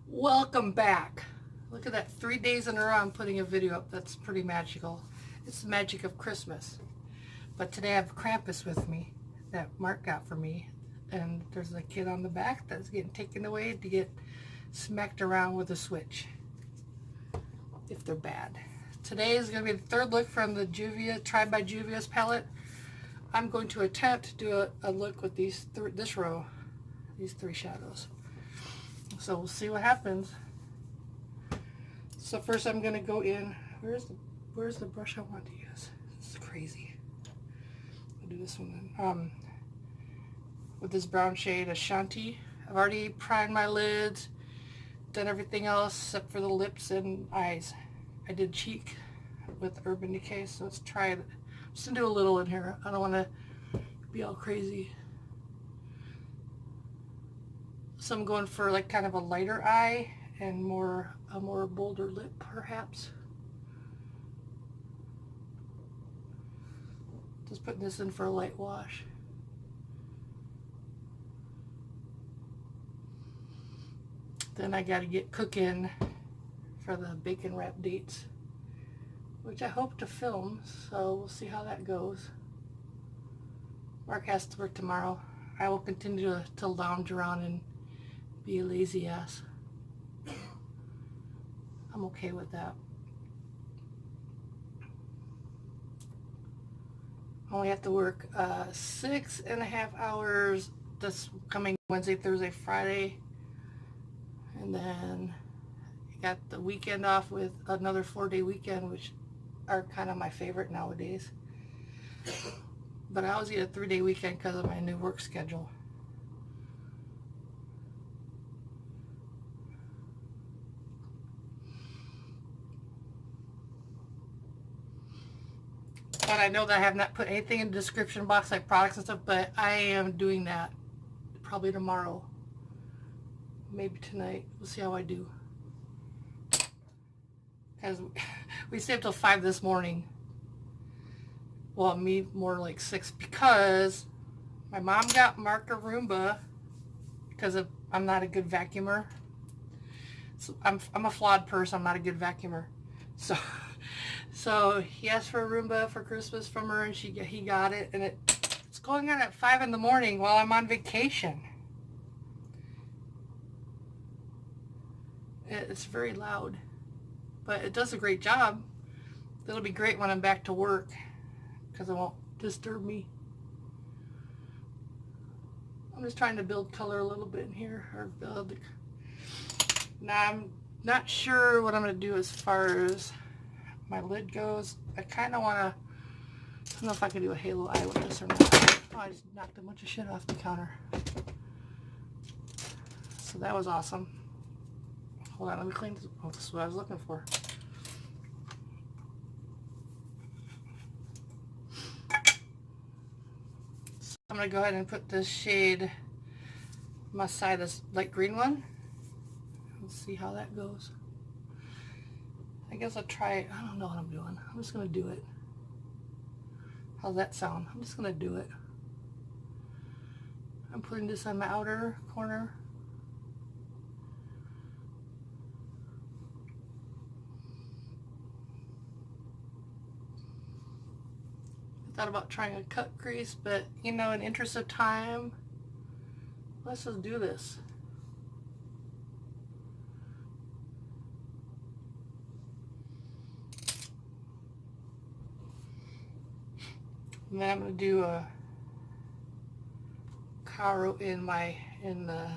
Welcome back. Look at that, 3 days in a row I'm putting a video up. That's pretty magical. It's the magic of Christmas. But today I have Krampus with me that Mark got for me, and there's a kid on the back that's getting taken away to get smacked around with a switch if they're bad. Today is going to be the third look from the Juvia Tried by Juvia's palette. I'm going to attempt to do a look with these this row, these three shadows. So we'll see what happens. So first I'm going to go in. Where's the brush I want to use? This is crazy. I'll do this one then. With this brown shade, Ashanti. I've already primed my lids, done everything else except for the lips and eyes. I did cheek with Urban Decay, so let's try it. I'm just going to do a little in here. I don't want to be all crazy. So I'm going for like kind of a lighter eye and a more bolder lip perhaps. Just putting this in for a light wash. Then I got to get cooking for the bacon wrap dates, which I hope to film, so we'll see how that goes. Mark has to work tomorrow. I will continue to lounge around and be a lazy ass. I'm okay with that. I only have to work 6.5 hours this coming Wednesday, Thursday, Friday, and then I got the weekend off with another 4-day weekend, which are kind of my favorite nowadays. But I always get a 3-day weekend because of my new work schedule. But I know that I have not put anything in the description box like products and stuff, but I am doing that probably tomorrow. Maybe tonight. We'll see how I do. Because we stayed up till 5 this morning. Well, me more like 6, because my mom got Mark a Roomba because I'm not a good vacuumer. So I'm a flawed person. I'm not a good vacuumer. So he asked for a Roomba for Christmas from her, and he got it, and it's going on at 5 in the morning while I'm on vacation. It's very loud, but it does a great job. It'll be great when I'm back to work because it won't disturb me. I'm just trying to build color a little bit in here, or build. Now I'm not sure what I'm going to do as far as my lid goes. I kind of want to, I don't know if I can do a halo eye with this or not. Oh, I just knocked a bunch of shit off the counter. So that was awesome. Hold on, let me clean this. Oh, this is what I was looking for. So I'm going to go ahead and put this shade Maasai, this light green one. Let's see how that goes. I guess I'll try it. I don't know what I'm doing. I'm just going to do it. How's that sound? I'm just going to do it. I'm putting this on my outer corner. I thought about trying a cut crease, but you know, in interest of time, let's just do this. And then I'm going to do a Koro in the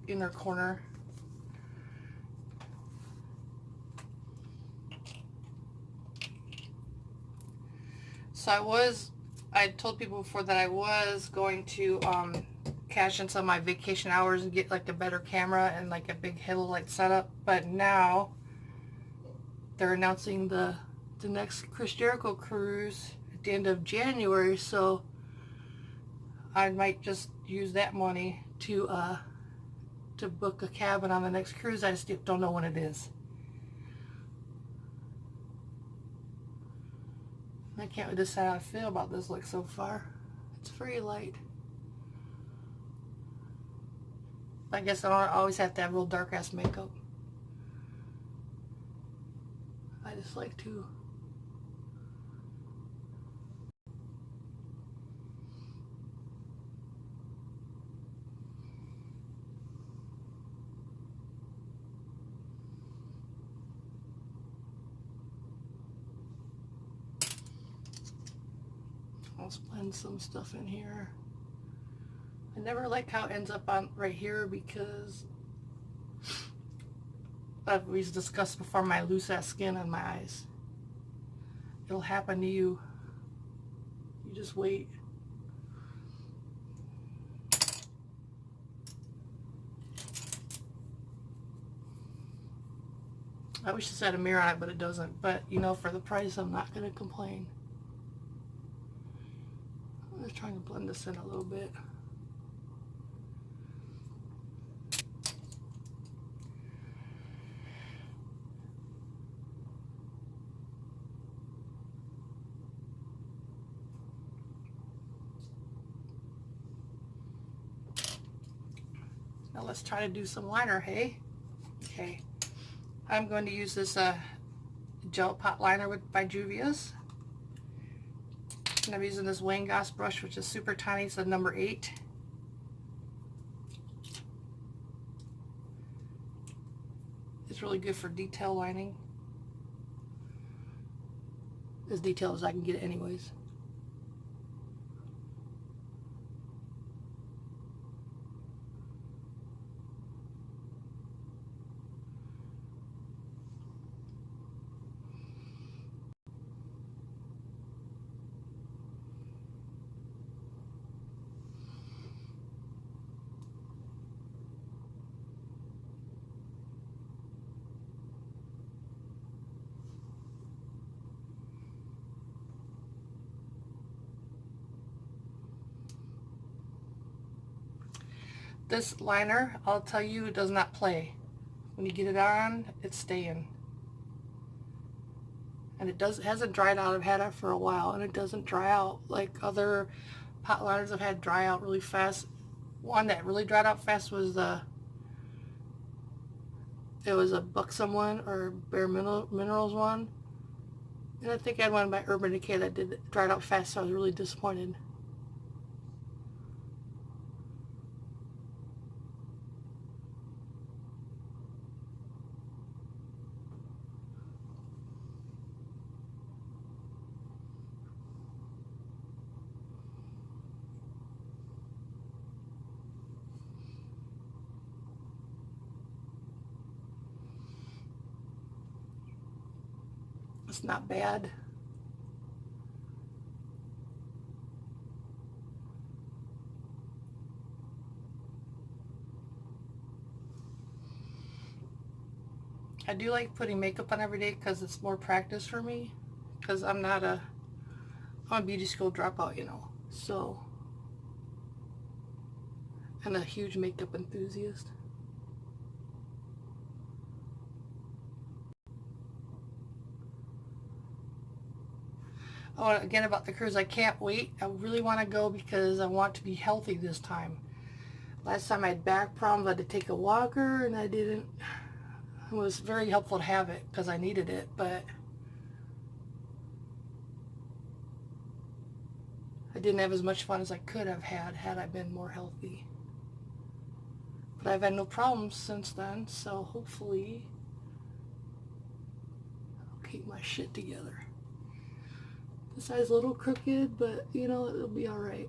inner corner. So I told people before that I was going to cash in some of my vacation hours and get like a better camera and like a big halo light setup, but now they're announcing the next Chris Jericho cruise the end of January, so I might just use that money to book a cabin on the next cruise. I just don't know when it is. I can't decide how I feel about this look so far. It's very light. I guess I don't always have to have real dark ass makeup. I just like to I'll blend some stuff in here. I never like how it ends up on right here because we've discussed before my loose ass skin on my eyes. It'll happen to you. You just wait. I wish this had a mirror on it, but it doesn't. But you know, for the price, I'm not going to complain. I'm just trying to blend this in a little bit. Now let's try to do some liner, hey? Okay. I'm going to use this gel pot liner by Juvia's. And I'm using this Wayne Goss brush, which is super tiny. It's a number 8. It's really good for detail lining. As detailed as I can get it anyways. This liner, I'll tell you, it does not play. When you get it on, it's staying. And it hasn't dried out. I've had it for a while, and it doesn't dry out like other pot liners I've had dry out really fast. One that really dried out fast was it was a Buxom one, or Bare Minerals one. And I think I had one by Urban Decay that dried out fast, so I was really disappointed. It's not bad. I do like putting makeup on every day because it's more practice for me. Because I'm a beauty school dropout, you know. So, and a huge makeup enthusiast. Oh, and again about the cruise, I can't wait. I really want to go because I want to be healthy this time. Last time I had back problems, I had to take a walker, and I didn't. It was very helpful to have it because I needed it, but I didn't have as much fun as I could have had I been more healthy. But I've had no problems since then, so hopefully I'll keep my shit together. This eye's a little crooked, but you know, it'll be alright.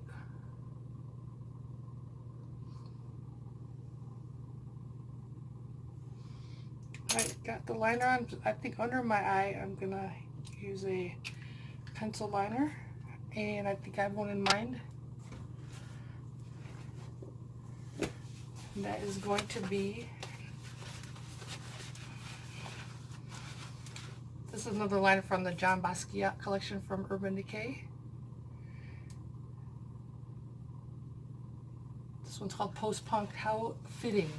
Alright, got the liner on. I think under my eye I'm gonna use a pencil liner, and I think I have one in mind. And that is going to be, this is another liner from the John Basquiat collection from Urban Decay. This one's called Post Punk. How fitting.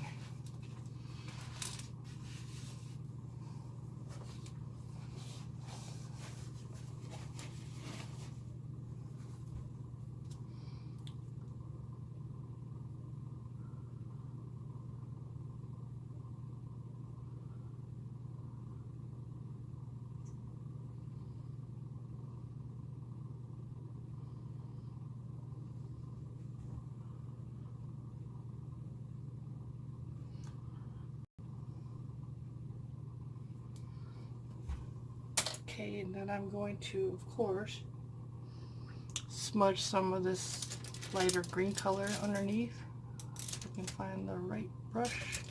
Okay, and then I'm going to, of course, smudge some of this lighter green color underneath. So I can find the right brush.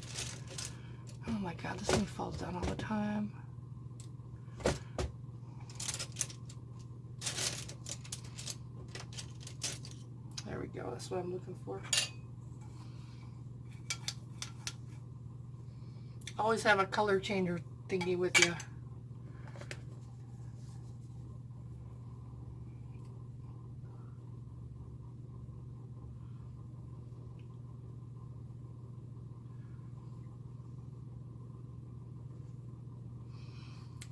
Oh my god, this thing falls down all the time. There we go, that's what I'm looking for. Always have a color changer thingy with you.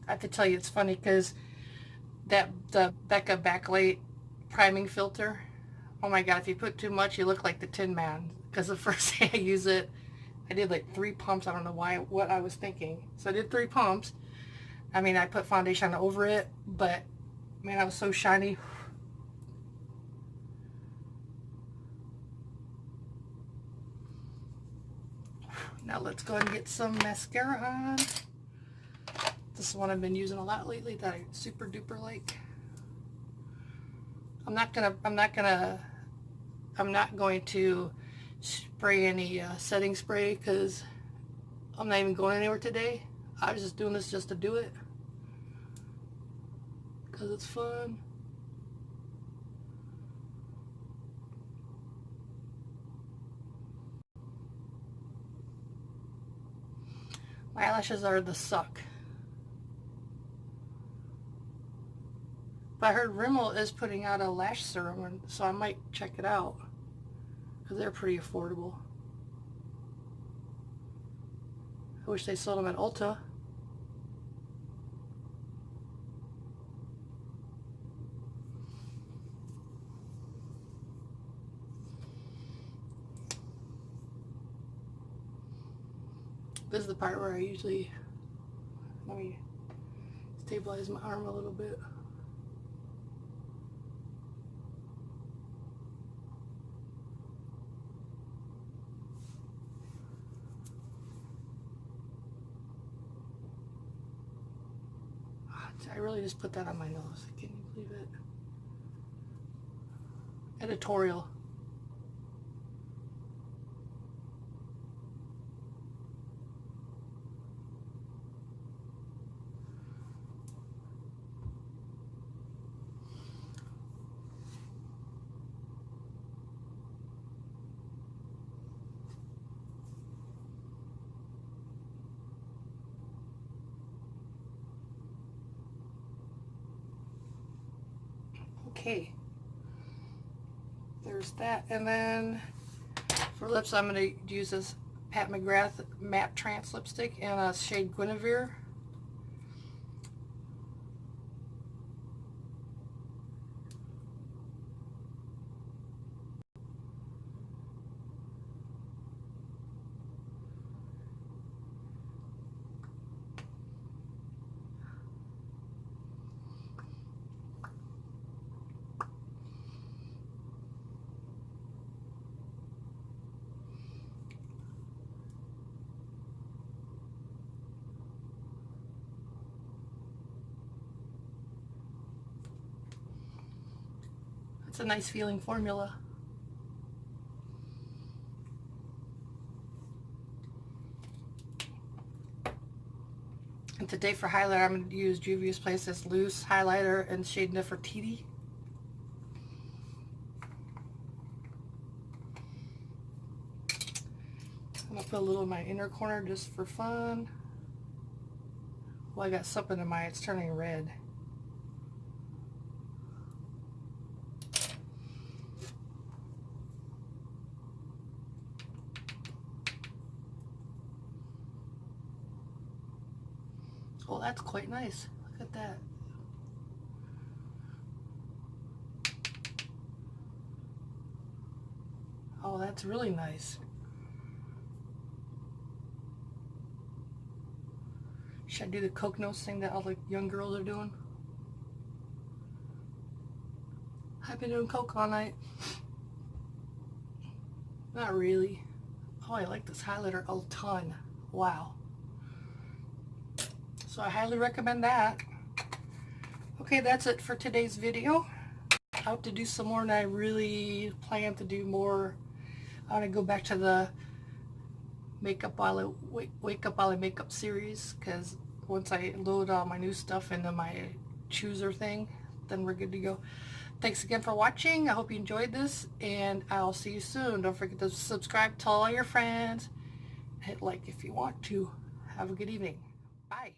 I have to tell you, it's funny because the Becca Backlight priming filter, oh my god, if you put too much, you look like the Tin Man. Because the first day I use it, I did like 3 pumps. I don't know what I was thinking. So I did 3 pumps. I mean, I put foundation over it, but man, I was so shiny. Now let's go ahead and get some mascara on. This is one I've been using a lot lately that I super duper like. I'm not going to spray any setting spray because I'm not even going anywhere today. I was just doing this just to do it because it's fun. My eyelashes are the suck. But I heard Rimmel is putting out a lash serum, so I might check it out because they're pretty affordable. I wish they sold them at Ulta. This is the part where I usually, let me stabilize my arm a little bit. I really just put that on my nose. Can you believe it? Editorial. Okay, there's that. And then for lips, I'm going to use this McGrath Matte Trance lipstick in a shade Guinevere. It's a nice feeling formula. And today for highlighter, I'm going to use Juvia's Place this loose highlighter in shade Nefertiti. I'm going to put a little in my inner corner just for fun. Well, I got something in my, it's turning red. Oh, that's quite nice. Look at that. Oh, that's really nice. Should I do the Coke nose thing that all the young girls are doing? I've been doing Coke all night. Not really. Oh, I like this highlighter a ton. Wow. So I highly recommend that. Okay, that's it for today's video. I hope to do some more, and I really plan to do more. I want to go back to the makeup while I wake up while I make up series, because once I load all my new stuff into my chooser thing, then we're good to go. Thanks again for watching. I hope you enjoyed this, and I'll see you soon. Don't forget to subscribe, tell all your friends, hit like if you want to. Have a good evening. Bye.